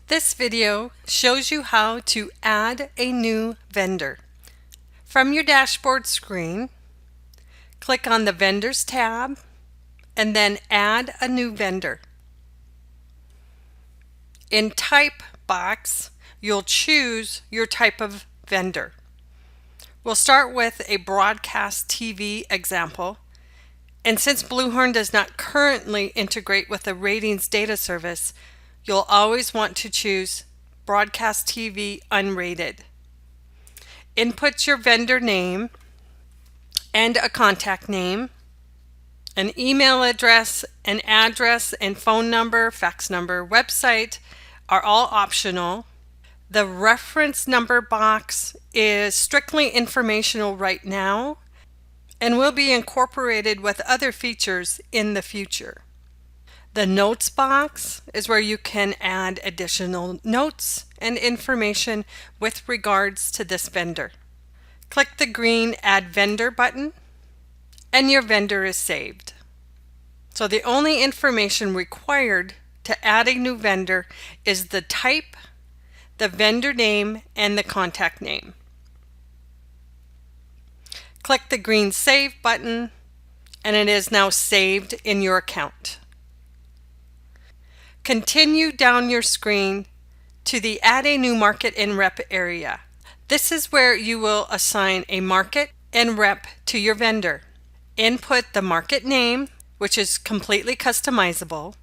This video shows you how to add a new vendor. From your dashboard screen, click on the Vendors tab and then Add a New Vendor. In Type box, you'll choose your type of vendor. We'll start with a broadcast TV example, and since BluHorn does not currently integrate with the ratings data service, you'll always want to choose Broadcast TV Unrated. Input your vendor name and a contact name, an email address, an address and phone number, fax number, website are all optional. The reference number box is strictly informational right now and will be incorporated with other features in the future. The notes box is where you can add additional notes and information with regards to this vendor. Click the green Add Vendor button and your vendor is saved. So the only information required to add a new vendor is the type, the vendor name, and the contact name. Click the green Save button and it is now saved in your account. Continue down your screen to the Add a New Market and Rep area. This is where you will assign a market and rep to your vendor. Input the market name, which is completely customizable.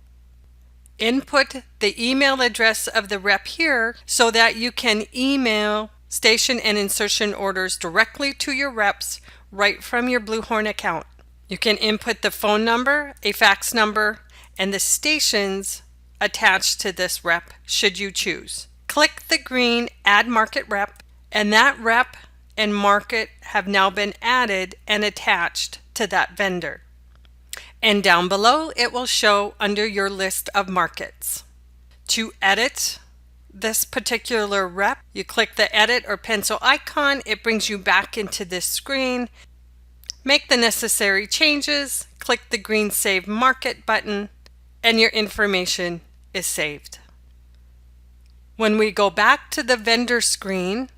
Input the email address of the rep here so that you can email station and insertion orders directly to your reps right from your BluHorn account. You can input the phone number, a fax number, and the stations attached to this rep should you choose. Click the green Add Market Rep, and that rep and market have now been added and attached to that vendor. And down below it will show under your list of markets. To edit this particular rep, you click the edit or pencil icon. It brings you back into this screen. Make the necessary changes, click the green Save Market button, and your information is saved. When we go back to the vendor screen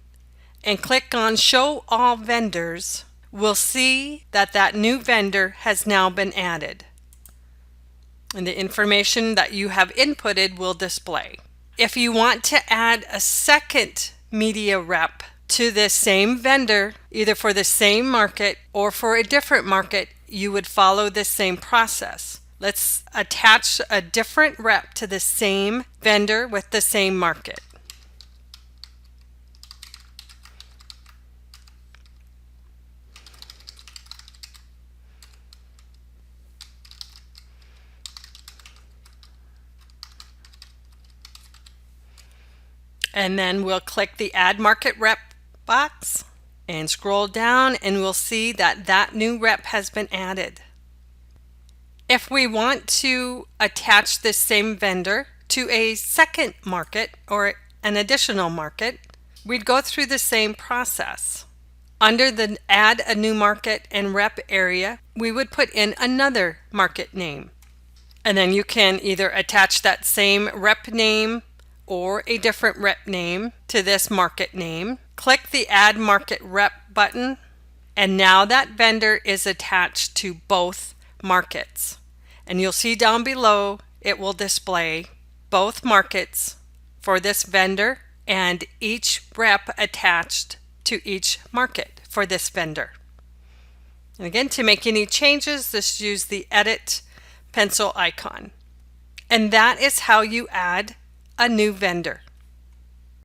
and click on Show All Vendors, we'll see that that new vendor has now been added. And the information that you have inputted will display. If you want to add a second media rep to this same vendor, either for the same market or for a different market, you would follow the same process. Let's attach a different rep to the same vendor with the same market. And then we'll click the Add Market Rep box and scroll down and we'll see that that new rep has been added. If we want to attach this same vendor to a second market or an additional market, we'd go through the same process. Under the Add a New Market and Rep area, we would put in another market name. And then you can either attach that same rep name or a different rep name to this market name. Click the Add Market Rep button, and now that vendor is attached to both markets. And you'll see down below it will display both markets for this vendor and each rep attached to each market for this vendor. And again, to make any changes, just use the edit pencil icon. And that is how you add a new vendor.